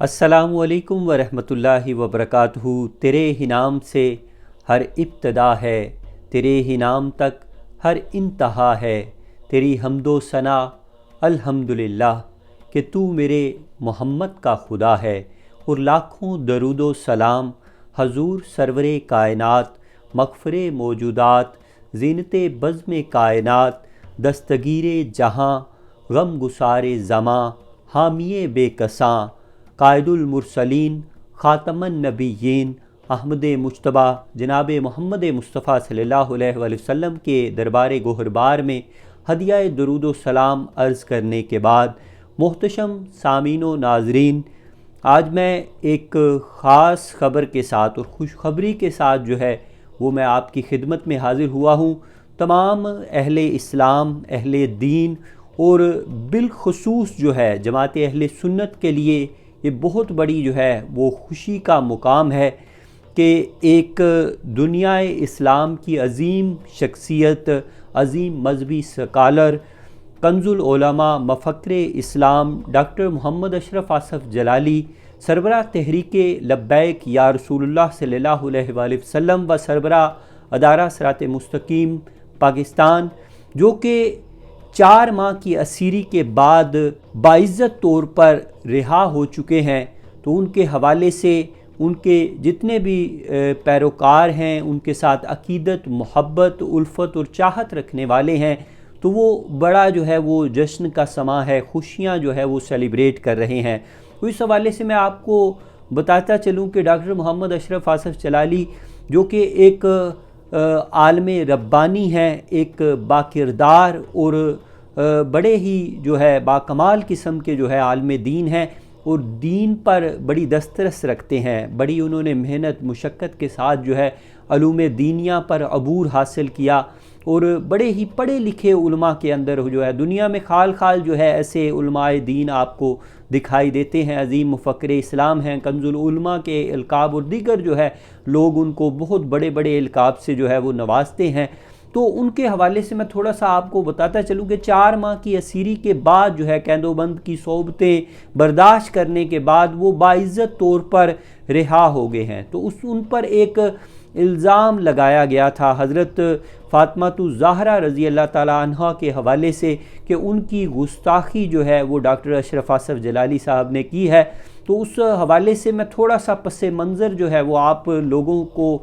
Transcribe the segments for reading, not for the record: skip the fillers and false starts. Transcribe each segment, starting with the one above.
السلام علیکم ورحمۃ اللہ وبرکاتہ۔ تیرے ہی نام سے ہر ابتدا ہے، تیرے ہی نام تک ہر انتہا ہے، تیری حمد و ثنا الحمدللہ کہ تو میرے محمد کا خدا ہے، اور لاکھوں درود و سلام حضور سرور کائنات، مغفر موجودات، زینت بزم کائنات، دستگیر جہاں، غم گسار زماں، حامی بے کساں، قائد المرسلین، خاتم النبیین، احمد مجتبیٰ جناب محمد مصطفیٰ صلی اللہ علیہ وآلہ وسلم کے دربار گوہربار میں ہدیہ درود و سلام عرض کرنے کے بعد، محتشم سامعین و ناظرین، آج میں ایک خاص خبر کے ساتھ اور خوشخبری کے ساتھ وہ میں آپ کی خدمت میں حاضر ہوا ہوں۔ تمام اہل اسلام، اہل دین اور بالخصوص جماعت اہل سنت کے لیے یہ بہت بڑی وہ خوشی کا مقام ہے کہ ایک دنیا اسلام کی عظیم شخصیت، عظیم مذہبی سکالر، کنز العلماء، مفکر اسلام، ڈاکٹر محمد اشرف آصف جلالی، سربراہ تحریک لبیک یا رسول اللہ صلی اللہ علیہ وآلہ وسلم و سربراہ ادارہ صراط مستقیم پاکستان، جو کہ 4 ماہ کی اسیری کے بعد باعزت طور پر رہا ہو چکے ہیں، تو ان کے حوالے سے ان کے جتنے بھی پیروکار ہیں، ان کے ساتھ عقیدت، محبت، الفت اور چاہت رکھنے والے ہیں، تو وہ بڑا وہ جشن کا سماں ہے، خوشیاں وہ سیلیبریٹ کر رہے ہیں۔ تو اس حوالے سے میں آپ کو بتاتا چلوں کہ ڈاکٹر محمد اشرف آصف جلالی جو کہ ایک عالم ربانی ہیں، ایک باکردار اور بڑے ہی باکمال قسم کے عالم دین ہیں، اور دین پر بڑی دسترس رکھتے ہیں، بڑی انہوں نے محنت مشقت کے ساتھ علوم دینیہ پر عبور حاصل کیا، اور بڑے ہی پڑھے لکھے علماء کے اندر دنیا میں خال خال ایسے علماء دین آپ کو دکھائی دیتے ہیں، عظیم مفکر اسلام ہیں، کنز العلماء کے القاب اور دیگر لوگ ان کو بہت بڑے بڑے القاب سے وہ نوازتے ہیں۔ تو ان کے حوالے سے میں تھوڑا سا آپ کو بتاتا چلوں کہ 4 ماہ کی اسیری کے بعد قید و بند کی صحبتیں برداشت کرنے کے بعد وہ باعزت طور پر رہا ہو گئے ہیں۔ تو ان پر ایک الزام لگایا گیا تھا حضرت فاطمہ الزہرا رضی اللہ تعالیٰ عنہا کے حوالے سے کہ ان کی گستاخی وہ ڈاکٹر اشرف آصف جلالی صاحب نے کی ہے۔ تو اس حوالے سے میں تھوڑا سا پس منظر وہ آپ لوگوں کو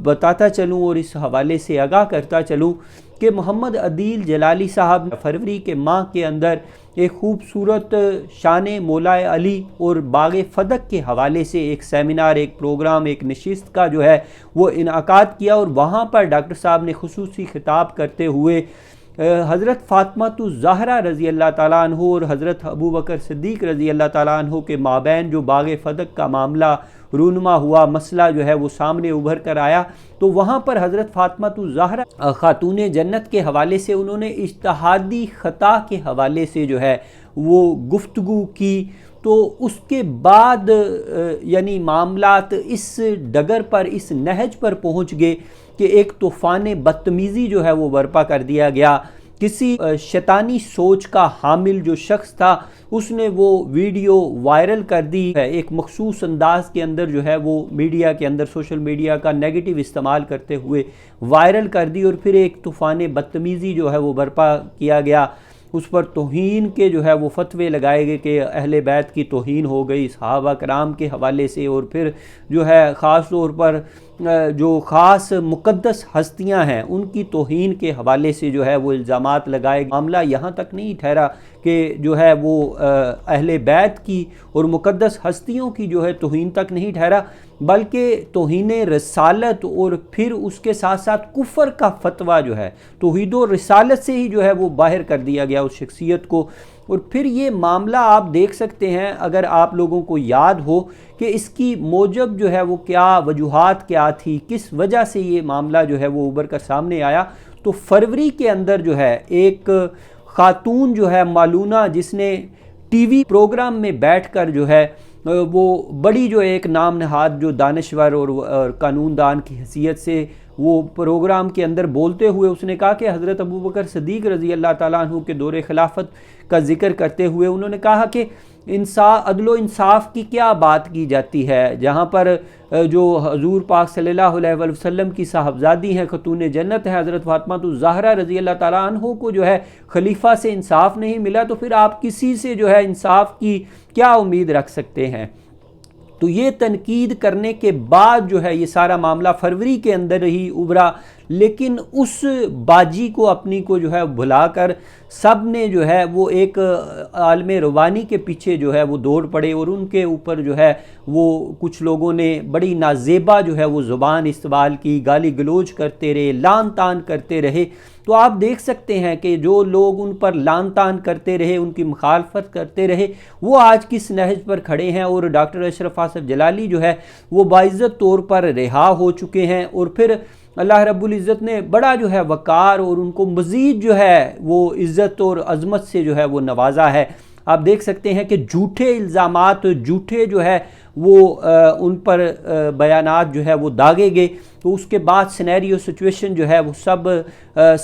بتاتا چلوں اور اس حوالے سے آگاہ کرتا چلوں کہ محمد عدیل جلالی صاحب فروری کے ماہ کے اندر ایک خوبصورت شان مولا علی اور باغ فدق کے حوالے سے ایک سیمینار، ایک پروگرام، ایک نشست کا وہ انعقاد کیا، اور وہاں پر ڈاکٹر صاحب نے خصوصی خطاب کرتے ہوئے حضرت فاطمہ الزہرا رضی اللہ تعالیٰ عنہ اور حضرت ابو بکر صدیق رضی اللہ تعالیٰ عنہ کے مابین جو باغ فدق کا معاملہ رونما ہوا، مسئلہ وہ سامنے ابھر کر آیا، تو وہاں پر حضرت فاطمہ الزہرا خاتون جنت کے حوالے سے انہوں نے اجتہادی خطا کے حوالے سے وہ گفتگو کی۔ تو اس کے بعد معاملات اس ڈگر پر، اس نہج پر پہنچ گئے کہ ایک طوفان بدتمیزی وہ برپا کر دیا گیا۔ کسی شیطانی سوچ کا حامل جو شخص تھا، اس نے وہ ویڈیو وائرل کر دی ہے، ایک مخصوص انداز کے اندر وہ میڈیا کے اندر، سوشل میڈیا کا نیگیٹو استعمال کرتے ہوئے وائرل کر دی، اور پھر ایک طوفان بدتمیزی وہ برپا کیا گیا۔ اس پر توہین کے وہ فتوے لگائے گئے کہ اہل بیت کی توہین ہو گئی صحابہ کرام کے حوالے سے، اور پھر خاص طور پر جو خاص مقدس ہستیاں ہیں ان کی توہین کے حوالے سے وہ الزامات لگائے۔ معاملہ یہاں تک نہیں ٹھہرا کہ وہ اہل بیت کی اور مقدس ہستیوں کی توہین تک نہیں ٹھہرا، بلکہ توہین رسالت اور پھر اس کے ساتھ ساتھ کفر کا فتویٰ توحید و رسالت سے ہی وہ باہر کر دیا گیا اس شخصیت کو۔ اور پھر یہ معاملہ آپ دیکھ سکتے ہیں، اگر آپ لوگوں کو یاد ہو کہ اس کی موجب وہ کیا وجوہات کیا تھی، کس وجہ سے یہ معاملہ وہ ابھر کر سامنے آیا۔ تو فروری کے اندر ایک خاتون مالونہ، جس نے ٹی وی پروگرام میں بیٹھ کر وہ بڑی ایک نام نہاد دانشور اور قانون دان کی حیثیت سے وہ پروگرام کے اندر بولتے ہوئے اس نے کہا کہ حضرت ابو بکر صدیق رضی اللہ تعالیٰ عنہ کے دور خلافت کا ذکر کرتے ہوئے انہوں نے کہا کہ عدل و انصاف کی کیا بات کی جاتی ہے، جہاں پر جو حضور پاک صلی اللہ علیہ وسلم کی صاحبزادی ہیں، خاتون جنت ہے حضرت فاطمہ الزہرا رضی اللہ تعالیٰ عنہ کو جو ہے خلیفہ سے انصاف نہیں ملا، تو پھر آپ کسی سے جو ہے انصاف کی کیا امید رکھ سکتے ہیں؟ تو یہ تنقید کرنے کے بعد جو ہے یہ سارا معاملہ فروری کے اندر ہی ابھرا، لیکن اس باجی کو اپنی کو جو ہے بھلا کر سب نے جو ہے وہ ایک عالم ربانی کے پیچھے جو ہے وہ دوڑ پڑے، اور ان کے اوپر جو ہے وہ کچھ لوگوں نے بڑی نازیبا جو ہے وہ زبان استعمال کی، گالی گلوچ کرتے رہے، لعن طعن کرتے رہے۔ تو آپ دیکھ سکتے ہیں کہ جو لوگ ان پر لعن طعن کرتے رہے، ان کی مخالفت کرتے رہے، وہ آج کس نہج پر کھڑے ہیں، اور ڈاکٹر اشرف آصف جلالی جو ہے وہ باعزت طور پر رہا ہو چکے ہیں، اور پھر اللہ رب العزت نے بڑا جو ہے وقار اور ان کو مزید جو ہے وہ عزت اور عظمت سے جو ہے وہ نوازا ہے۔ آپ دیکھ سکتے ہیں کہ جھوٹے الزامات، جھوٹے جو ہے وہ ان پر بیانات جو ہے وہ داغے گئے، تو اس کے بعد سینیریو سچویشن جو ہے وہ سب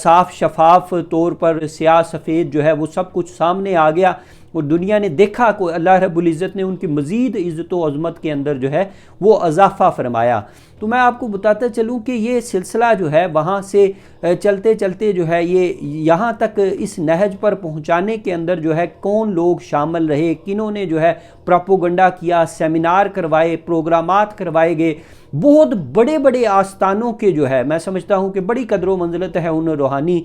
صاف شفاف طور پر سیاہ سفید جو ہے وہ سب کچھ سامنے آ گیا، اور دنیا نے دیکھا کہ اللہ رب العزت نے ان کی مزید عزت و عظمت کے اندر جو ہے وہ اضافہ فرمایا۔ تو میں آپ کو بتاتا چلوں کہ یہ سلسلہ جو ہے وہاں سے چلتے چلتے جو ہے یہ یہاں تک اس نہج پر پہنچانے کے اندر جو ہے کون لوگ شامل رہے، کنہوں نے جو ہے پروپیگنڈا کیا، سیمینار کروائے، پروگرامات کروائے گئے، بہت بڑے بڑے آستانوں کے جو ہے میں سمجھتا ہوں کہ بڑی قدر و منزلت ہے ان روحانی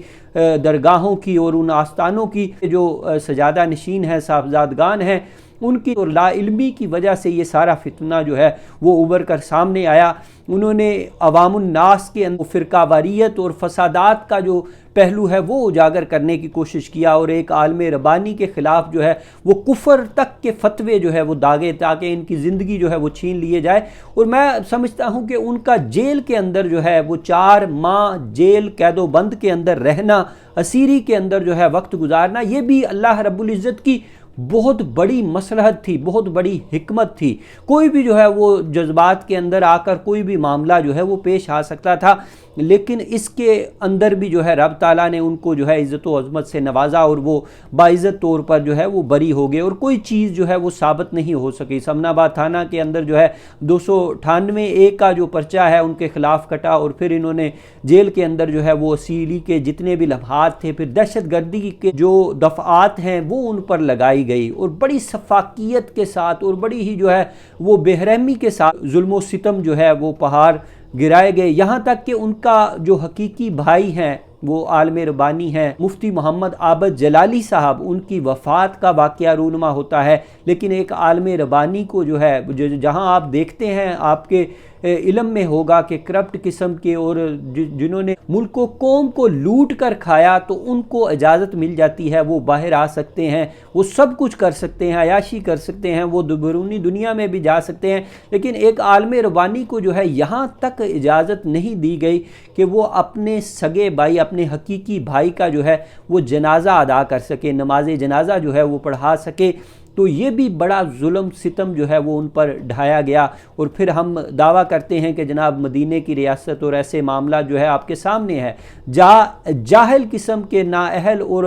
درگاہوں کی اور ان آستانوں کی، جو سجادہ نشین ہیں، صاحبزادگان ہیں، ان کی اور لا علمی کی وجہ سے یہ سارا فتنہ جو ہے وہ ابھر کر سامنے آیا۔ انہوں نے عوام الناس کے اندر فرقہ واریت اور فسادات کا جو پہلو ہے وہ اجاگر کرنے کی کوشش کیا، اور ایک عالم ربانی کے خلاف جو ہے وہ کفر تک کے فتوے جو ہے وہ داغے تاکہ ان کی زندگی جو ہے وہ چھین لیے جائے۔ اور میں سمجھتا ہوں کہ ان کا جیل کے اندر جو ہے وہ 4 ماہ جیل قید و بند کے اندر رہنا، اسیری کے اندر جو ہے وقت گزارنا، یہ بھی اللہ رب العزت کی بہت بڑی مصلحت تھی، بہت بڑی حکمت تھی۔ کوئی بھی جو ہے وہ جذبات کے اندر آ کر کوئی بھی معاملہ جو ہے وہ پیش آ سکتا تھا، لیکن اس کے اندر بھی جو ہے رب تعالیٰ نے ان کو جو ہے عزت و عظمت سے نوازا، اور وہ باعزت طور پر جو ہے وہ بری ہو گئے، اور کوئی چیز جو ہے وہ ثابت نہیں ہو سکی۔ سمن آباد تھانہ کے اندر جو ہے 298 کا جو پرچہ ہے ان کے خلاف کٹا، اور پھر انہوں نے جیل کے اندر جو ہے وہ اسیری کے جتنے بھی لمحات تھے، پھر دہشت گردی کے جو دفعات ہیں وہ ان پر لگائی گئی، اور بڑی شفاقیت کے ساتھ اور بڑی ہی جو ہے وہ بے رحمی کے ساتھ ظلم و ستم جو ہے وہ پہاڑ گرائے گئے، یہاں تک کہ ان کا جو حقیقی بھائی ہیں وہ عالم ربانی ہیں مفتی محمد عابد جلالی صاحب، ان کی وفات کا واقعہ رونما ہوتا ہے، لیکن ایک عالم ربانی کو جو ہے جہاں آپ دیکھتے ہیں آپ کے علم میں ہوگا کہ کرپٹ قسم کے اور جنہوں نے ملک و قوم کو لوٹ کر کھایا، تو ان کو اجازت مل جاتی ہے، وہ باہر آ سکتے ہیں، وہ سب کچھ کر سکتے ہیں، عیاشی کر سکتے ہیں، وہ بیرونی دنیا میں بھی جا سکتے ہیں، لیکن ایک عالم ربانی کو جو ہے یہاں تک اجازت نہیں دی گئی کہ وہ اپنے سگے بھائی، اپنے حقیقی بھائی کا جو ہے وہ جنازہ ادا کر سکے، نماز جنازہ جو ہے وہ پڑھا سکے۔ تو یہ بھی بڑا ظلم ستم جو ہے وہ ان پر ڈھایا گیا، اور پھر ہم دعویٰ کرتے ہیں کہ جناب مدینے کی ریاست اور ایسے معاملہ جو ہے آپ کے سامنے ہے، جاہل قسم کے نااہل اور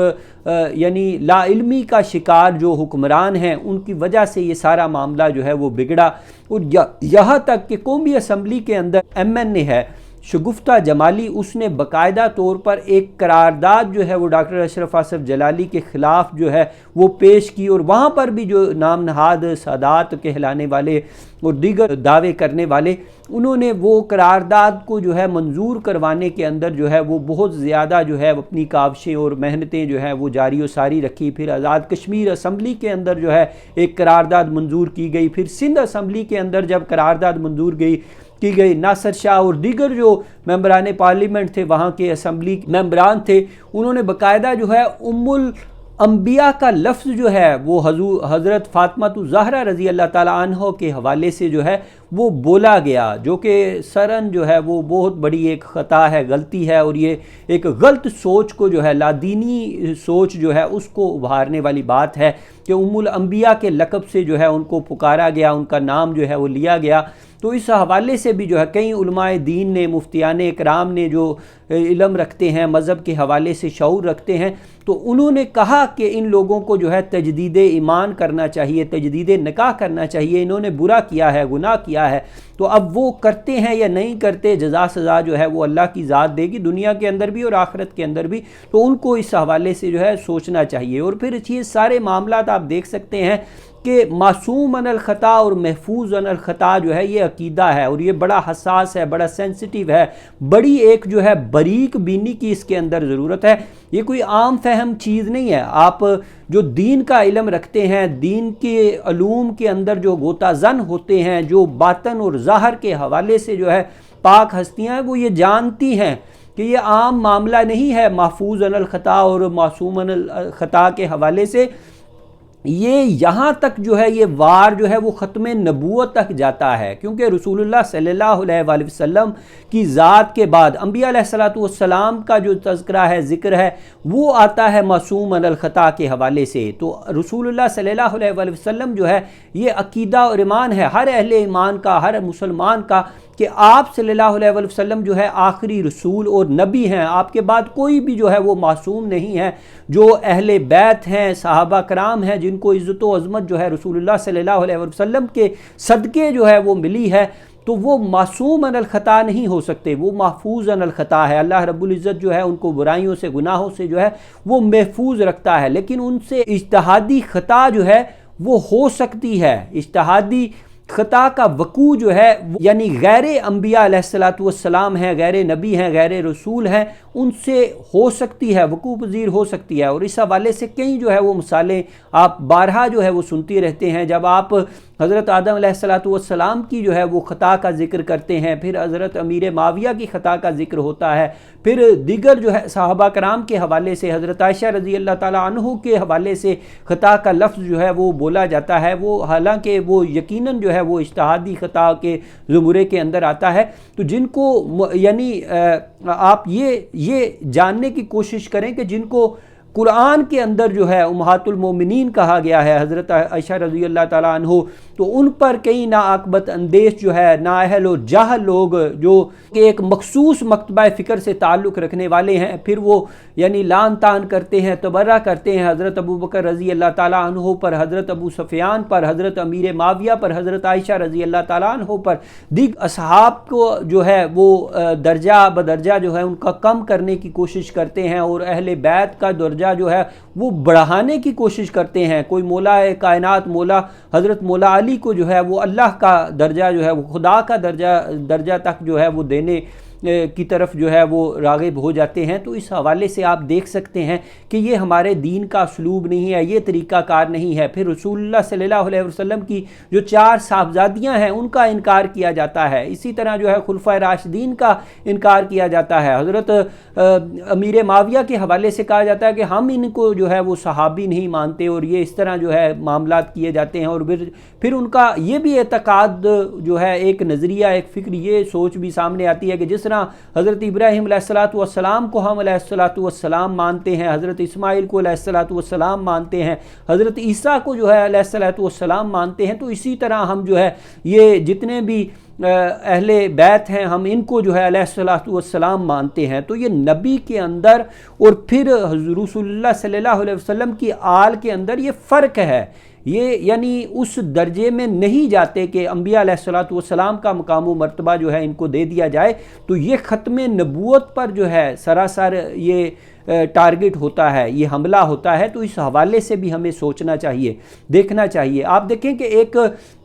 یعنی لا علمی کا شکار جو حکمران ہیں، ان کی وجہ سے یہ سارا معاملہ جو ہے وہ بگڑا، اور یہاں تک کہ قومی اسمبلی کے اندر MNA ہے شگفتہ جمالی، اس نے باقاعدہ طور پر ایک قرارداد جو ہے وہ ڈاکٹر اشرف آصف جلالی کے خلاف جو ہے وہ پیش کی، اور وہاں پر بھی جو نام نہاد سادات کہلانے والے اور دیگر دعوے کرنے والے، انہوں نے وہ قرارداد کو جو ہے منظور کروانے کے اندر جو ہے وہ بہت زیادہ جو ہے اپنی کاوشیں اور محنتیں جو ہے وہ جاری و ساری رکھی۔ پھر آزاد کشمیر اسمبلی کے اندر جو ہے ایک قرارداد منظور کی گئی، پھر سندھ اسمبلی کے اندر جب قرارداد منظور کی گئی، ناصر شاہ اور دیگر جو ممبران پارلیمنٹ تھے، وہاں کے اسمبلی ممبران تھے، انہوں نے باقاعدہ جو ہے الانبیاء کا لفظ جو ہے وہ حضرت فاطمہ الزہرا رضی اللہ تعالیٰ عنہ کے حوالے سے جو ہے وہ بولا گیا، جو کہ سرن جو ہے وہ بہت بڑی ایک خطا ہے، غلطی ہے، اور یہ ایک غلط سوچ کو جو ہے لادینی سوچ جو ہے اس کو ابھارنے والی بات ہے کہ الانبیاء کے لقب سے جو ہے ان کو پکارا گیا، ان کا نام جو ہے وہ لیا گیا۔ تو اس حوالے سے بھی جو ہے کئی علماء دین نے، مفتیان اکرام نے جو علم رکھتے ہیں، مذہب کے حوالے سے شعور رکھتے ہیں، تو انہوں نے کہا کہ ان لوگوں کو جو ہے تجدید ایمان کرنا چاہیے، تجدید نکاح کرنا چاہیے، انہوں نے برا کیا ہے، گناہ کیا ہے، تو اب وہ کرتے ہیں یا نہیں کرتے، جزا سزا جو ہے وہ اللہ کی ذات دے گی، دنیا کے اندر بھی اور آخرت کے اندر بھی، تو ان کو اس حوالے سے جو ہے سوچنا چاہیے۔ اور پھر یہ سارے معاملات آپ دیکھ سکتے ہیں کہ معصوم عن الخطا اور محفوظ عن الخطا جو ہے یہ عقیدہ ہے، اور یہ بڑا حساس ہے، بڑا سینسٹیو ہے، بڑی ایک جو ہے باریک بینی کی اس کے اندر ضرورت ہے۔ یہ کوئی عام فہم چیز نہیں ہے۔ آپ جو دین کا علم رکھتے ہیں، دین کے علوم کے اندر جو غوطہ زن ہوتے ہیں، جو باطن اور ظاہر کے حوالے سے جو ہے پاک ہستیاں ہیں، وہ یہ جانتی ہیں کہ یہ عام معاملہ نہیں ہے محفوظ عن الخطا اور معصوم عن الخطا کے حوالے سے۔ یہ یہاں تک جو ہے یہ وار جو ہے وہ ختم نبوت تک جاتا ہے، کیونکہ رسول اللہ صلی اللہ علیہ وآلہ وسلم کی ذات کے بعد انبیاء علیہ السلام کا جو تذکرہ ہے، ذکر ہے، وہ آتا ہے معصوم عن الخطا کے حوالے سے۔ تو رسول اللہ صلی اللہ علیہ وآلہ وسلم جو ہے یہ عقیدہ اور ایمان ہے ہر اہل ایمان کا، ہر مسلمان کا، کہ آپ صلی اللہ علیہ وآلہ وسلم جو ہے آخری رسول اور نبی ہیں، آپ کے بعد کوئی بھی جو ہے وہ معصوم نہیں ہے۔ جو اہل بیت ہیں، صحابہ کرام ہیں، جن کو عزت و عظمت جو ہے رسول اللہ صلی اللہ علیہ وآلہ وسلم کے صدقے جو ہے وہ ملی ہے، تو وہ معصوم عن الخطا نہیں ہو سکتے، وہ محفوظ عن الخطا ہے۔ اللہ رب العزت جو ہے ان کو برائیوں سے، گناہوں سے جو ہے وہ محفوظ رکھتا ہے، لیکن ان سے اجتہادی خطا جو ہے وہ ہو سکتی ہے۔ اجتہادی خطا کا وقوع جو ہے یعنی غیر انبیاء علیہ السلام ہیں، غیر نبی ہیں، غیر رسول ہیں، ان سے ہو سکتی ہے، وقوع پذیر ہو سکتی ہے۔ اور اس حوالے سے کئی جو ہے وہ مثالیں آپ بارہا جو ہے وہ سنتی رہتے ہیں۔ جب آپ حضرت آدم علیہ السلام کی جو ہے وہ خطا کا ذکر کرتے ہیں، پھر حضرت امیر معاویہ کی خطا کا ذکر ہوتا ہے، پھر دیگر جو ہے صحابہ کرام کے حوالے سے، حضرت عائشہ رضی اللہ تعالیٰ عنہ کے حوالے سے خطا کا لفظ جو ہے وہ بولا جاتا ہے، وہ حالانکہ وہ یقیناً جو ہے وہ اجتہادی خطا کے زمرے کے اندر آتا ہے۔ تو جن کو یعنی آپ یہ جاننے کی کوشش کریں کہ جن کو قرآن کے اندر جو ہے امہات المومنین کہا گیا ہے، حضرت عائشہ رضی اللہ تعالیٰ عنہ، تو ان پر کئی ناعاقبت اندیش جو ہے نااہل و جاہل لوگ جو ایک مخصوص مکتبہ فکر سے تعلق رکھنے والے ہیں، پھر وہ یعنی لان تان کرتے ہیں، تبرہ کرتے ہیں حضرت ابو بکر رضی اللہ تعالیٰ عنہ پر، حضرت ابو سفیان پر، حضرت امیر معاویہ پر، حضرت عائشہ رضی اللہ تعالیٰ عنہ پر، دیگر اصحاب کو جو ہے وہ درجہ بدرجہ جو ہے ان کا کم کرنے کی کوشش کرتے ہیں، اور اہل بیت کا درجہ جو ہے وہ بڑھانے کی کوشش کرتے ہیں۔ کوئی مولا کائنات مولا حضرت مولا علی کو جو ہے وہ اللہ کا درجہ جو ہے وہ خدا کا درجہ تک جو ہے وہ دینے کی طرف جو ہے وہ راغب ہو جاتے ہیں۔ تو اس حوالے سے آپ دیکھ سکتے ہیں کہ یہ ہمارے دین کا اسلوب نہیں ہے، یہ طریقہ کار نہیں ہے۔ پھر رسول اللہ صلی اللہ علیہ وسلم کی جو 4 صاحبزادیاں ہیں ان کا انکار کیا جاتا ہے، اسی طرح جو ہے خلفائے راشدین کا انکار کیا جاتا ہے۔ حضرت امیر معاویہ کے حوالے سے کہا جاتا ہے کہ ہم ان کو جو ہے وہ صحابی نہیں مانتے، اور یہ اس طرح جو ہے معاملات کیے جاتے ہیں۔ اور پھر ان کا یہ بھی اعتقاد جو ہے، ایک نظریہ، ایک فکر، یہ سوچ بھی سامنے آتی ہے کہ جس طرح حضرت ابراہیم علیہ السلام کو ہم علیہ السلام مانتے ہیں، حضرت اسماعیل کو علیہ السلام مانتے ہیں، حضرت عیسیٰ کو جو ہے علیہ السلام مانتے ہیں، تو اسی طرح ہم جو ہے یہ جتنے بھی اہل بیت ہیں ہم ان کو جو ہے علیہ السلام مانتے ہیں۔ تو یہ نبی کے اندر اور پھر رسول اللہ صلی اللہ علیہ وسلم کی آل کے اندر یہ فرق ہے۔ یہ یعنی اس درجے میں نہیں جاتے کہ انبیاء علیہ السلام کا مقام و مرتبہ جو ہے ان کو دے دیا جائے، تو یہ ختم نبوت پر جو ہے سراسر یہ ٹارگٹ ہوتا ہے، یہ حملہ ہوتا ہے۔ تو اس حوالے سے بھی ہمیں سوچنا چاہیے، دیکھنا چاہیے۔ آپ دیکھیں کہ ایک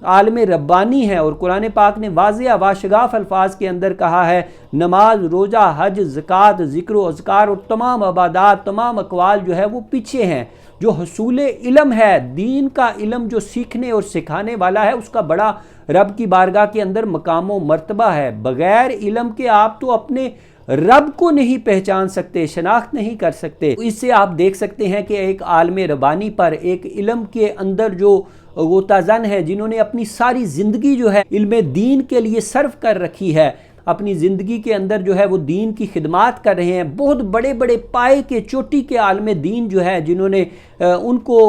عالم ربانی ہے، اور قرآن پاک نے واضح واشگاف الفاظ کے اندر کہا ہے، نماز، روزہ، حج، زکوٰۃ، ذکر و اذکار اور تمام عبادات، تمام اقوال جو ہے وہ پیچھے ہیں۔ جو حصول علم ہے، دین کا علم جو سیکھنے اور سکھانے والا ہے، اس کا بڑا رب کی بارگاہ کے اندر مقام و مرتبہ ہے۔ بغیر علم کے آپ تو اپنے رب کو نہیں پہچان سکتے، شناخت نہیں کر سکتے۔ اس سے آپ دیکھ سکتے ہیں کہ ایک عالم ربانی پر، ایک علم کے اندر جو غوطہ زن ہے، جنہوں نے اپنی ساری زندگی جو ہے علم دین کے لیے صرف کر رکھی ہے، اپنی زندگی کے اندر جو ہے وہ دین کی خدمات کر رہے ہیں، بہت بڑے بڑے پائے کے چوٹی کے عالم دین جو ہے، جنہوں نے ان کو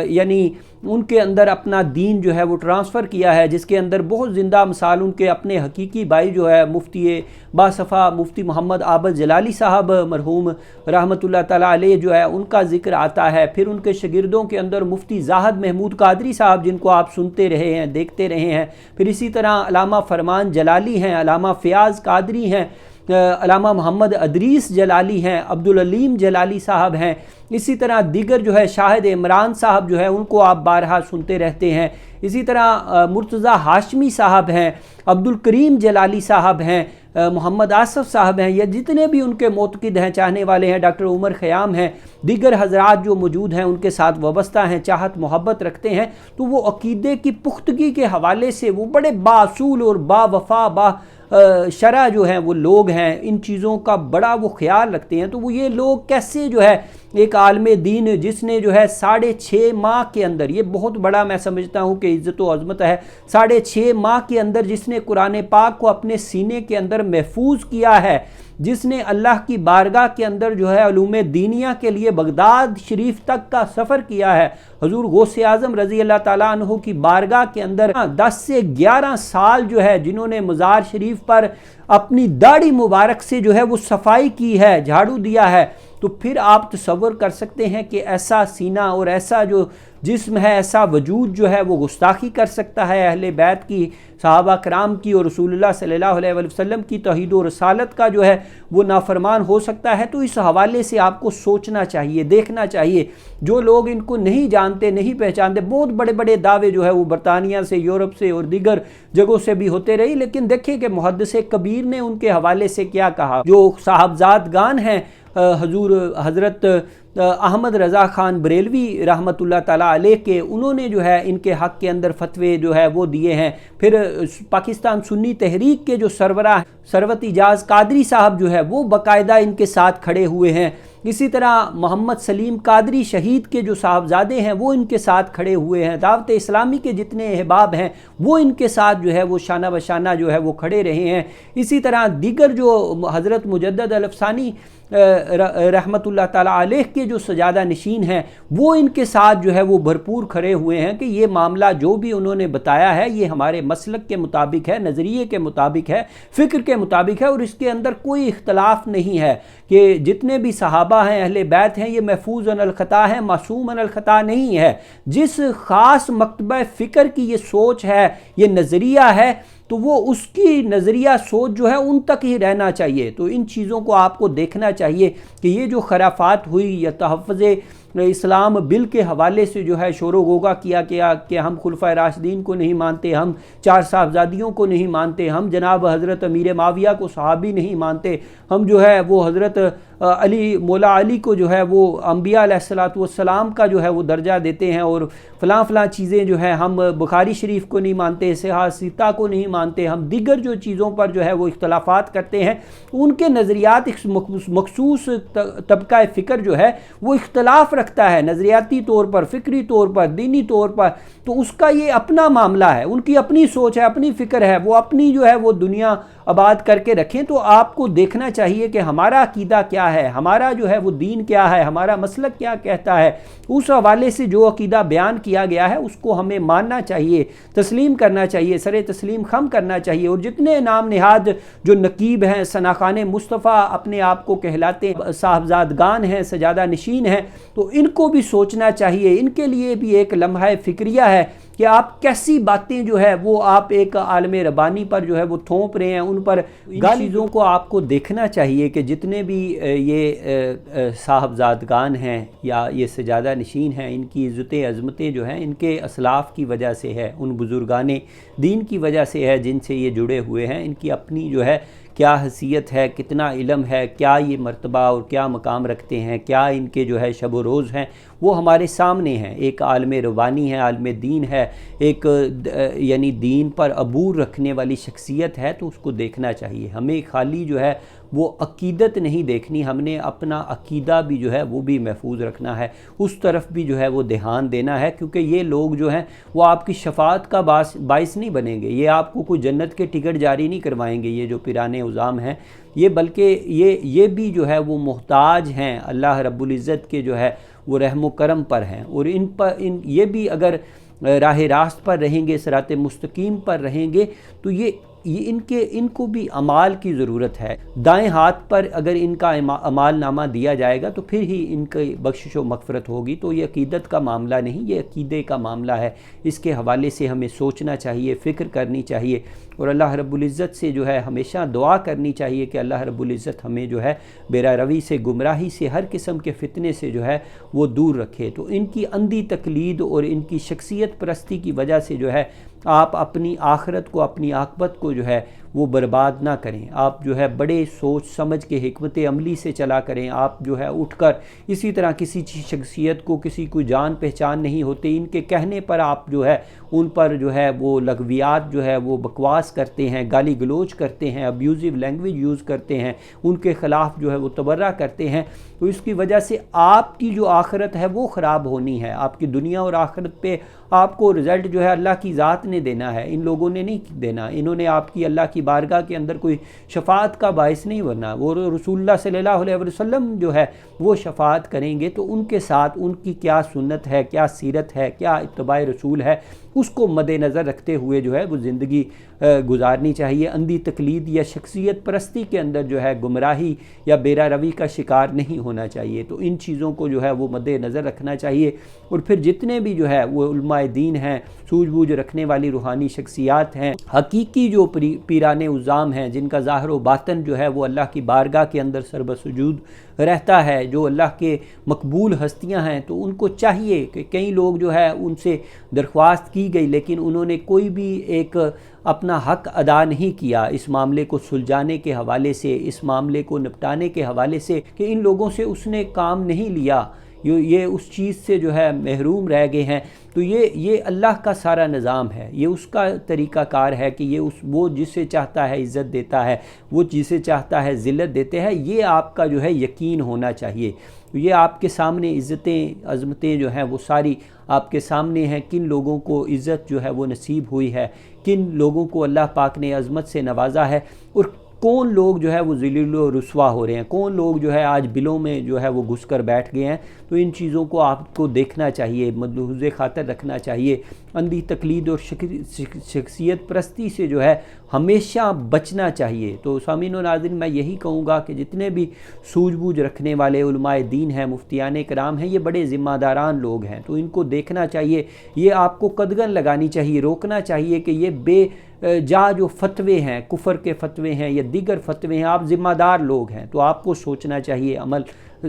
یعنی ان کے اندر اپنا دین جو ہے وہ ٹرانسفر کیا ہے، جس کے اندر بہت زندہ مثال ان کے اپنے حقیقی بھائی جو ہے مفتی باصفا مفتی محمد عابد جلالی صاحب مرحوم رحمۃ اللہ تعالیٰ علیہ جو ہے ان کا ذکر آتا ہے۔ پھر ان کے شاگردوں کے اندر مفتی زاہد محمود قادری صاحب، جن کو آپ سنتے رہے ہیں، دیکھتے رہے ہیں۔ پھر اسی طرح علامہ فرمان جلالی ہیں، علامہ فیاض قادری ہیں، علامہ محمد ادریس جلالی ہیں، عبدالعلیم جلالی صاحب ہیں۔ اسی طرح دیگر جو ہے شاہد عمران صاحب جو ہے ان کو آپ بارہا سنتے رہتے ہیں۔ اسی طرح مرتضیٰ ہاشمی صاحب ہیں، عبدالکریم جلالی صاحب ہیں، محمد آصف صاحب ہیں، یا جتنے بھی ان کے معتقد ہیں، چاہنے والے ہیں، ڈاکٹر عمر خیام ہیں، دیگر حضرات جو موجود ہیں ان کے ساتھ وابستہ ہیں، چاہت محبت رکھتے ہیں، تو وہ عقیدے کی پختگی کے حوالے سے وہ بڑے باصول اور با وفا با شرع جو ہیں وہ لوگ ہیں، ان چیزوں کا بڑا وہ خیال رکھتے ہیں۔ تو وہ یہ لوگ کیسے جو ہے ایک عالم دین جس نے جو ہے 6.5 ماہ کے اندر، یہ بہت بڑا میں سمجھتا ہوں کہ عزت و عظمت ہے، 6.5 ماہ کے اندر جس نے قرآن پاک کو اپنے سینے کے اندر محفوظ کیا ہے، جس نے اللہ کی بارگاہ کے اندر جو ہے علوم دینیہ کے لیے بغداد شریف تک کا سفر کیا ہے، حضور غوث اعظم رضی اللہ تعالیٰ عنہ کی بارگاہ کے اندر 10 سے 11 سال جو ہے جنہوں نے مزار شریف پر اپنی داڑھی مبارک سے جو ہے وہ صفائی کی ہے، جھاڑو دیا ہے، تو پھر آپ تصور کر سکتے ہیں کہ ایسا سینہ اور ایسا جو جسم ہے، ایسا وجود جو ہے وہ گستاخی کر سکتا ہے اہل بیت کی، صحابہ کرام کی اور رسول اللہ صلی اللہ علیہ وسلم کی توحید و رسالت کا جو ہے وہ نافرمان ہو سکتا ہے۔ تو اس حوالے سے آپ کو سوچنا چاہیے، دیکھنا چاہیے۔ جو لوگ ان کو نہیں جانتے، نہیں پہچانتے، بہت بڑے بڑے دعوے جو ہے وہ برطانیہ سے، یورپ سے اور دیگر جگہوں سے بھی ہوتے رہی، لیکن دیکھیں کہ محدث کبیر نے ان کے حوالے سے کیا کہا۔ جو صاحبزادگان ہیں حضور حضرت احمد رضا خان بریلوی رحمۃ اللہ تعالیٰ علیہ کے، انہوں نے جو ہے ان کے حق کے اندر فتوے جو ہے وہ دیے ہیں۔ پھر پاکستان سنی تحریک کے جو سربراہ ثروت اجاز قادری صاحب جو ہے وہ باقاعدہ ان کے ساتھ کھڑے ہوئے ہیں۔ اسی طرح محمد سلیم قادری شہید کے جو صاحبزادے ہیں وہ ان کے ساتھ کھڑے ہوئے ہیں۔ دعوت اسلامی کے جتنے احباب ہیں وہ ان کے ساتھ جو ہے وہ شانہ بشانہ جو ہے وہ کھڑے رہے ہیں۔ اسی طرح دیگر جو حضرت مجدد الافسانی رحمۃ اللہ تعالیٰ علیہ کے جو سجادہ نشین ہیں وہ ان کے ساتھ جو ہے وہ بھرپور کھڑے ہوئے ہیں کہ یہ معاملہ جو بھی انہوں نے بتایا ہے یہ ہمارے مسلک کے مطابق ہے، نظریے کے مطابق ہے، فکر کے مطابق ہے، اور اس کے اندر کوئی اختلاف نہیں ہے کہ جتنے بھی صحابہ ہیں، اہل بیت ہیں، یہ محفوظ عن الخطا ہے، معصوم عن الخطا نہیں ہے۔ جس خاص مکتبہ فکر کی یہ سوچ ہے، یہ نظریہ ہے، تو وہ اس کی نظریہ سوچ جو ہے ان تک ہی رہنا چاہیے۔ تو ان چیزوں کو آپ کو دیکھنا چاہیے کہ یہ جو خرافات ہوئی یا تحفظ اسلام بل کے حوالے سے جو ہے شور و غوغا کیا گیا کہ ہم خلفائے راشدین کو نہیں مانتے، ہم 4 صاحبزادیوں کو نہیں مانتے، ہم جناب حضرت امیر معاویہ کو صحابی نہیں مانتے، ہم جو ہے وہ حضرت علی مولا علی کو جو ہے وہ انبیاء علیہ الصلوۃ والسلام کا جو ہے وہ درجہ دیتے ہیں، اور فلاں فلاں چیزیں جو ہیں ہم بخاری شریف کو نہیں مانتے، صحاح ستہ کو نہیں مانتے، ہم دیگر جو چیزوں پر جو ہے وہ اختلافات کرتے ہیں، ان کے نظریات ایک مخصوص طبقہ فکر جو ہے وہ اختلاف رکھتا ہے نظریاتی طور پر، فکری طور پر، دینی طور پر، تو اس کا یہ اپنا معاملہ ہے، ان کی اپنی سوچ ہے، اپنی فکر ہے، وہ اپنی جو ہے وہ دنیا آباد کر کے رکھیں۔ تو آپ کو دیکھنا چاہیے کہ ہمارا عقیدہ کیا ہے، ہمارا جو ہے وہ دین کیا ہے، ہمارا مسلک کیا کہتا ہے، اس حوالے سے جو عقیدہ بیان کیا گیا ہے اس کو ہمیں ماننا چاہیے، تسلیم کرنا چاہیے، سر تسلیم خم کرنا چاہیے۔ اور جتنے نام نہاد جو نقیب ہیں، ثناخان مصطفیٰ اپنے آپ کو کہلاتے صاحبزادگان ہیں، سجادہ نشین ہیں، تو ان کو بھی سوچنا چاہیے، ان کے لیے بھی ایک لمحہ فکریہ ہے کہ آپ کیسی باتیں جو ہے وہ آپ ایک عالم ربانی پر جو ہے وہ تھوپ رہے ہیں، ان پر چیزوں کو آپ کو دیکھنا چاہیے کہ جتنے بھی یہ صاحبزادگان ہیں یا یہ سجادہ نشین ہیں، ان کی عزتیں عظمتیں جو ہیں ان کے اسلاف کی وجہ سے ہے، ان بزرگان دین کی وجہ سے ہے جن سے یہ جڑے ہوئے ہیں، ان کی اپنی جو ہے کیا حیثیت ہے، کتنا علم ہے، کیا یہ مرتبہ اور کیا مقام رکھتے ہیں، کیا ان کے جو ہے شب و روز ہیں، وہ ہمارے سامنے ہیں۔ ایک عالم ربانی ہے، عالم دین ہے، ایک یعنی دین پر عبور رکھنے والی شخصیت ہے، تو اس کو دیکھنا چاہیے۔ ہمیں خالی جو ہے وہ عقیدت نہیں دیکھنی، ہم نے اپنا عقیدہ بھی جو ہے وہ بھی محفوظ رکھنا ہے، اس طرف بھی جو ہے وہ دھیان دینا ہے، کیونکہ یہ لوگ جو ہیں وہ آپ کی شفاعت کا باعث نہیں بنیں گے، یہ آپ کو کوئی جنت کے ٹکٹ جاری نہیں کروائیں گے، یہ جو پیرانے عظام ہیں، یہ بلکہ یہ بھی جو ہے وہ محتاج ہیں اللہ رب العزت کے جو ہے وہ رحم و کرم پر ہیں، اور یہ بھی اگر راہ راست پر رہیں گے، صراط مستقیم پر رہیں گے، تو یہ ان کو بھی اعمال کی ضرورت ہے۔ دائیں ہاتھ پر اگر ان کا اعمال نامہ دیا جائے گا تو پھر ہی ان کی بخشش و مغفرت ہوگی۔ تو یہ عقیدت کا معاملہ نہیں، یہ عقیدے کا معاملہ ہے۔ اس کے حوالے سے ہمیں سوچنا چاہیے، فکر کرنی چاہیے، اور اللہ رب العزت سے جو ہے ہمیشہ دعا کرنی چاہیے کہ اللہ رب العزت ہمیں جو ہے بیرا روی سے، گمراہی سے، ہر قسم کے فتنے سے جو ہے وہ دور رکھے۔ تو ان کی اندھی تقلید اور ان کی شخصیت پرستی کی وجہ سے جو ہے آپ اپنی آخرت کو، اپنی عاقبت کو جو ہے وہ برباد نہ کریں۔ آپ جو ہے بڑے سوچ سمجھ کے حکمت عملی سے چلا کریں۔ آپ جو ہے اٹھ کر اسی طرح کسی شخصیت کو، کسی کو جان پہچان نہیں ہوتے، ان کے کہنے پر آپ جو ہے ان پر جو ہے وہ لغویات جو ہے وہ بکواس کرتے ہیں، گالی گلوچ کرتے ہیں، ابیوزیو لینگویج یوز کرتے ہیں، ان کے خلاف جو ہے وہ تبرہ کرتے ہیں، تو اس کی وجہ سے آپ کی جو آخرت ہے وہ خراب ہونی ہے۔ آپ کی دنیا اور آخرت پہ آپ کو رزلٹ جو ہے اللہ کی ذات نے دینا ہے، ان لوگوں نے نہیں دینا۔ انہوں نے آپ کی اللہ کی بارگاہ کے اندر کوئی شفاعت کا باعث نہیں بننا، وہ رسول اللہ صلی اللہ علیہ وسلم جو ہے وہ شفاعت کریں گے، تو ان کے ساتھ ان کی کیا سنت ہے، کیا سیرت ہے، کیا اتباع رسول ہے، اس کو مد نظر رکھتے ہوئے جو ہے وہ زندگی گزارنی چاہیے۔ اندھی تقلید یا شخصیت پرستی کے اندر جو ہے گمراہی یا بیرا روی کا شکار نہیں ہونا چاہیے۔ تو ان چیزوں کو جو ہے وہ مد نظر رکھنا چاہیے، اور پھر جتنے بھی جو ہے وہ علماء دین ہیں، سوجھ بوجھ رکھنے والی روحانی شخصیات ہیں، حقیقی جو پیران عظام ہیں، جن کا ظاہر و باطن جو ہے وہ اللہ کی بارگاہ کے اندر سربسجود رہتا ہے، جو اللہ کے مقبول ہستیاں ہیں، تو ان کو چاہیے کہ کئی لوگ جو ہے ان سے درخواست کی گئی لیکن انہوں نے کوئی بھی ایک اپنا حق ادا نہیں کیا اس معاملے کو سلجھانے کے حوالے سے، اس معاملے کو نپٹانے کے حوالے سے، کہ ان لوگوں سے اس نے کام نہیں لیا، یہ اس چیز سے جو ہے محروم رہ گئے ہیں۔ تو یہ اللہ کا سارا نظام ہے، یہ اس کا طریقہ کار ہے کہ وہ جسے چاہتا ہے عزت دیتا ہے، وہ جسے چاہتا ہے ذلت دیتے ہیں۔ یہ آپ کا جو ہے یقین ہونا چاہیے۔ یہ آپ کے سامنے عزتیں، عظمتیں جو ہیں وہ ساری آپ کے سامنے ہیں، کن لوگوں کو عزت جو ہے وہ نصیب ہوئی ہے، کن لوگوں کو اللہ پاک نے عظمت سے نوازا ہے، اور کون لوگ جو ہے وہ ذلیل و رسوا ہو رہے ہیں، کون لوگ جو ہے آج بلوں میں جو ہے وہ گھس کر بیٹھ گئے ہیں۔ تو ان چیزوں کو آپ کو دیکھنا چاہیے، ملحوظ خاطر رکھنا چاہیے۔ اندھی تقلید اور شخصیت پرستی سے جو ہے ہمیشہ بچنا چاہیے۔ تو سامعین و ناظرین، میں یہی کہوں گا کہ جتنے بھی سوجھ بوجھ رکھنے والے علماء دین ہیں، مفتیان کرام ہیں، یہ بڑے ذمہ داران لوگ ہیں، تو ان کو دیکھنا چاہیے، یہ آپ کو قدغن لگانی چاہیے، روکنا چاہیے کہ یہ بے جا جو فتوے ہیں، کفر کے فتوے ہیں یا دیگر فتوے ہیں، آپ ذمہ دار لوگ ہیں، تو آپ کو سوچنا چاہیے، عمل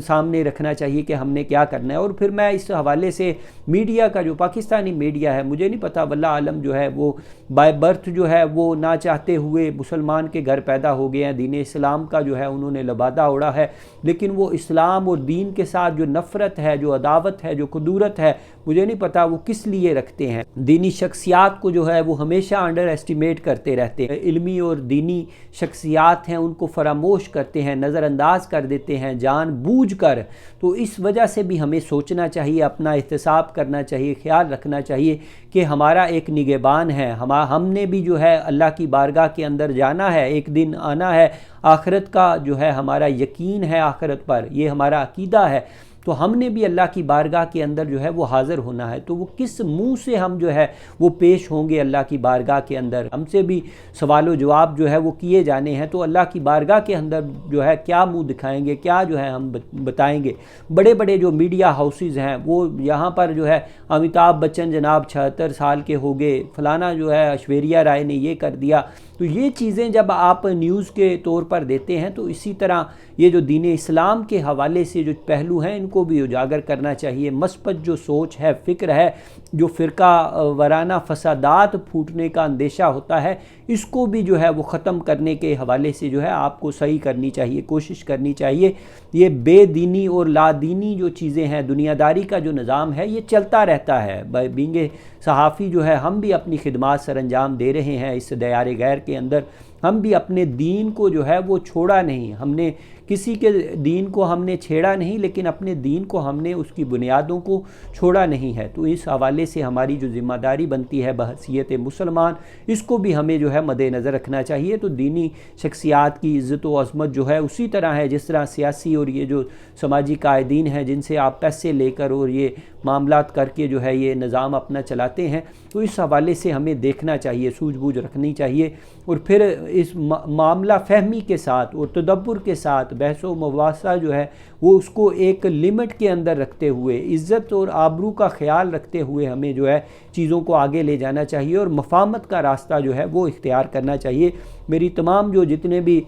سامنے رکھنا چاہیے کہ ہم نے کیا کرنا ہے۔ اور پھر میں اس حوالے سے میڈیا کا، جو پاکستانی میڈیا ہے، مجھے نہیں پتا، واللہ عالم جو ہے وہ بائی برتھ جو ہے وہ نہ چاہتے ہوئے مسلمان کے گھر پیدا ہو گئے ہیں، دین اسلام کا جو ہے انہوں نے لبادہ اوڑھا ہے، لیکن وہ اسلام اور دین کے ساتھ جو نفرت ہے، جو عداوت ہے، جو کدورت ہے، مجھے نہیں پتا وہ کس لیے رکھتے ہیں۔ دینی شخصیات کو جو ہے وہ ہمیشہ انڈر ایسٹیمیٹ کرتے رہتے ہیں، علمی اور دینی شخصیات ہیں ان کو فراموش کرتے ہیں، نظر انداز کر دیتے ہیں جان بوجھ کر۔ تو اس وجہ سے بھی ہمیں سوچنا چاہیے، اپنا احتساب کرنا چاہیے، خیال رکھنا چاہیے کہ ہمارا ایک نگہبان ہے، ہم نے بھی جو ہے اللہ کی بارگاہ کے اندر جانا ہے، ایک دن آنا ہے، آخرت کا جو ہے ہمارا یقین ہے، آخرت پر یہ ہمارا عقیدہ ہے، تو ہم نے بھی اللہ کی بارگاہ کے اندر جو ہے وہ حاضر ہونا ہے۔ تو وہ کس منہ سے ہم جو ہے وہ پیش ہوں گے اللہ کی بارگاہ کے اندر، ہم سے بھی سوال و جواب جو ہے وہ کیے جانے ہیں، تو اللہ کی بارگاہ کے اندر جو ہے کیا منہ دکھائیں گے، کیا جو ہے ہم بتائیں گے۔ بڑے بڑے جو میڈیا ہاؤسز ہیں وہ یہاں پر جو ہے امیتابھ بچن جناب 76 سال کے ہو گئے، فلانا جو ہے ایشوریہ رائے نے یہ کر دیا، تو یہ چیزیں جب آپ نیوز کے طور پر دیتے ہیں تو اسی طرح یہ جو دین اسلام کے حوالے سے جو پہلو ہیں ان کو بھی اجاگر کرنا چاہیے۔ مثبت جو سوچ ہے، فکر ہے، جو فرقہ وارانہ فسادات پھوٹنے کا اندیشہ ہوتا ہے، اس کو بھی جو ہے وہ ختم کرنے کے حوالے سے جو ہے آپ کو صحیح کرنی چاہیے، کوشش کرنی چاہیے۔ یہ بے دینی اور لا دینی جو چیزیں ہیں، دنیا داری کا جو نظام ہے، یہ چلتا رہتا ہے۔ بینگ صحافی جو ہے ہم بھی اپنی خدمات سر انجام دے رہے ہیں اس دیار غیر کے اندر، ہم بھی اپنے دین کو جو ہے وہ چھوڑا نہیں، ہم نے کسی کے دین کو ہم نے چھیڑا نہیں، لیکن اپنے دین کو ہم نے اس کی بنیادوں کو چھوڑا نہیں ہے۔ تو اس حوالے سے ہماری جو ذمہ داری بنتی ہے بحیثیت مسلمان، اس کو بھی ہمیں جو ہے مد نظر رکھنا چاہیے۔ تو دینی شخصیات کی عزت و عظمت جو ہے اسی طرح ہے جس طرح سیاسی اور یہ جو سماجی قائدین ہیں جن سے آپ پیسے لے کر اور یہ معاملات کر کے جو ہے یہ نظام اپنا چلاتے ہیں، تو اس حوالے سے ہمیں دیکھنا چاہیے، سوجھ بوجھ رکھنی چاہیے، اور پھر اس معاملہ فہمی کے ساتھ اور تدبر کے ساتھ بحث و مباحثہ جو ہے وہ اس کو ایک لمٹ کے اندر رکھتے ہوئے، عزت اور آبرو کا خیال رکھتے ہوئے ہمیں جو ہے چیزوں کو آگے لے جانا چاہیے اور مفاہمت کا راستہ جو ہے وہ اختیار کرنا چاہیے۔ میری تمام جو جتنے بھی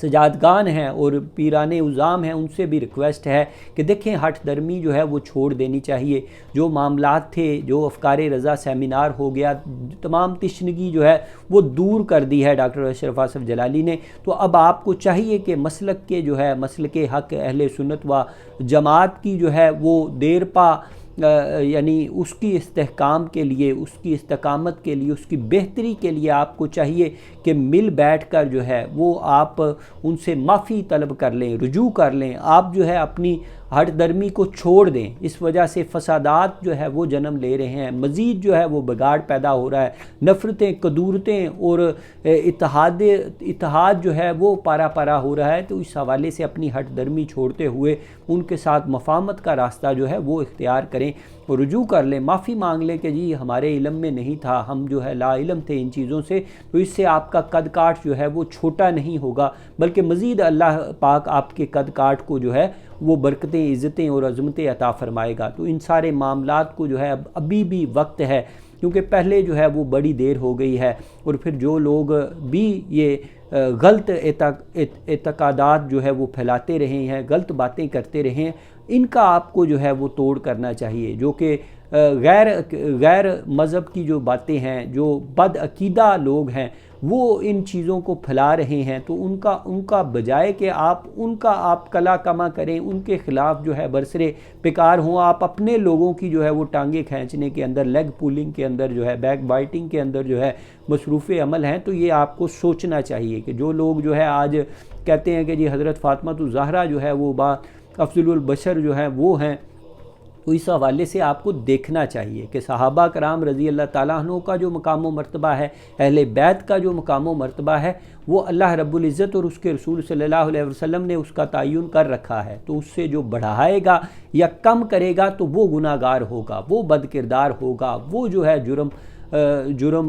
سجادگان ہیں اور پیران عظام ہیں ان سے بھی ریکویسٹ ہے کہ دیکھیں ہٹ درمی جو ہے وہ چھوڑ دینی چاہیے۔ جو معاملات تھے، جو افکار رضا سیمینار ہو گیا، تمام تشنگی جو ہے وہ دور کر دی ہے ڈاکٹر اشرف آصف جلالی نے۔ تو اب آپ کو چاہیے کہ مسلک کے جو ہے مسلک حق اہل سنت و جماعت کی جو ہے وہ دیر پا یعنی اس کی استحکام کے لیے، اس کی استقامت کے لیے، اس کی بہتری کے لیے آپ کو چاہیے کہ مل بیٹھ کر جو ہے وہ آپ ان سے معافی طلب کر لیں، رجوع کر لیں، آپ جو ہے اپنی ہٹ درمی کو چھوڑ دیں۔ اس وجہ سے فسادات جو ہے وہ جنم لے رہے ہیں، مزید جو ہے وہ بگاڑ پیدا ہو رہا ہے، نفرتیں، کدورتیں اور اتحاد جو ہے وہ پارا پارا ہو رہا ہے۔ تو اس حوالے سے اپنی ہٹ درمی چھوڑتے ہوئے ان کے ساتھ مفاہمت کا راستہ جو ہے وہ اختیار کریں اور رجوع کر لیں، معافی مانگ لیں کہ جی ہمارے علم میں نہیں تھا، ہم جو ہے لا علم تھے ان چیزوں سے۔ تو اس سے آپ کا قد کاٹ جو ہے وہ چھوٹا نہیں ہوگا، بلکہ مزید اللہ پاک آپ کے قد کاٹ کو جو ہے وہ برکتیں، عزتیں اور عظمتیں عطا فرمائے گا۔ تو ان سارے معاملات کو جو ہے ابھی بھی وقت ہے، کیونکہ پہلے جو ہے وہ بڑی دیر ہو گئی ہے، اور پھر جو لوگ بھی یہ غلط اعتقادات جو ہے وہ پھیلاتے رہے ہیں، غلط باتیں کرتے رہے ہیں، ان کا آپ کو جو ہے وہ توڑ کرنا چاہیے۔ جو کہ غیر مذہب کی جو باتیں ہیں، جو بد عقیدہ لوگ ہیں، وہ ان چیزوں کو پھیلا رہے ہیں، تو ان کا بجائے کہ آپ کلا کما کریں، ان کے خلاف جو ہے برسرے پیکار ہوں، آپ اپنے لوگوں کی جو ہے وہ ٹانگیں کھینچنے کے اندر، لیگ پولنگ کے اندر جو ہے، بیک بائٹنگ کے اندر جو ہے مصروف عمل ہیں۔ تو یہ آپ کو سوچنا چاہیے کہ جو لوگ جو ہے آج کہتے ہیں کہ جی حضرت فاطمہ الزہرا جو ہے وہ افضل البشر جو ہیں وہ ہیں، تو اس حوالے سے آپ کو دیکھنا چاہیے کہ صحابہ کرام رضی اللہ تعالیٰ عنہ کا جو مقام و مرتبہ ہے، اہل بیت کا جو مقام و مرتبہ ہے، وہ اللہ رب العزت اور اس کے رسول صلی اللہ علیہ وسلم نے اس کا تعین کر رکھا ہے۔ تو اس سے جو بڑھائے گا یا کم کرے گا تو وہ گناہ گار ہوگا، وہ بد کردار ہوگا، وہ جو ہے جرم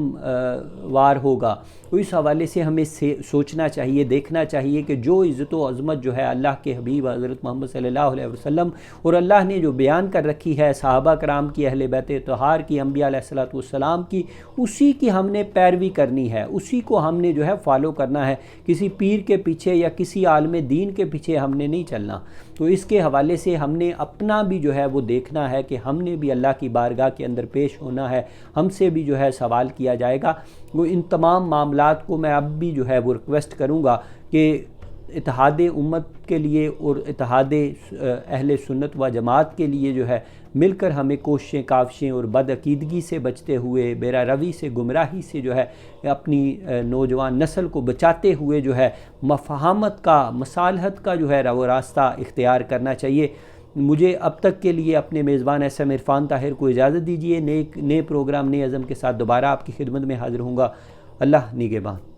وار ہوگا۔ تو اس حوالے سے ہمیں سوچنا چاہیے، دیکھنا چاہیے کہ جو عزت و عظمت جو ہے اللہ کے حبیب حضرت محمد صلی اللہ علیہ وسلم اور اللہ نے جو بیان کر رکھی ہے صحابہ کرام کی، اہل بیت طہار کی، انبیاء علیہ السلام کی، اسی کی ہم نے پیروی کرنی ہے، اسی کو ہم نے جو ہے فالو کرنا ہے۔ کسی پیر کے پیچھے یا کسی عالم دین کے پیچھے ہم نے نہیں چلنا۔ تو اس کے حوالے سے ہم نے اپنا بھی جو ہے وہ دیکھنا ہے کہ ہم نے بھی اللہ کی بارگاہ کے اندر پیش ہونا ہے، ہم سے بھی جو ہے سوال کیا جائے گا۔ وہ ان تمام معاملات کو میں اب بھی جو ہے وہ ریکویسٹ کروں گا کہ اتحاد امت کے لیے اور اتحاد اہل سنت و جماعت کے لیے جو ہے مل کر ہمیں کوششیں، کاوشیں اور بد عقیدگی سے بچتے ہوئے، بیرا روی سے، گمراہی سے جو ہے اپنی نوجوان نسل کو بچاتے ہوئے جو ہے مفاہمت کا، مصالحت کا جو ہے وہ راستہ اختیار کرنا چاہیے۔ مجھے اب تک کے لیے اپنے میزبان ایس ایم عرفان طاہر کو اجازت دیجیے۔ نئے پروگرام، نئے عزم کے ساتھ دوبارہ آپ کی خدمت میں حاضر ہوں گا۔ اللہ نگہبان۔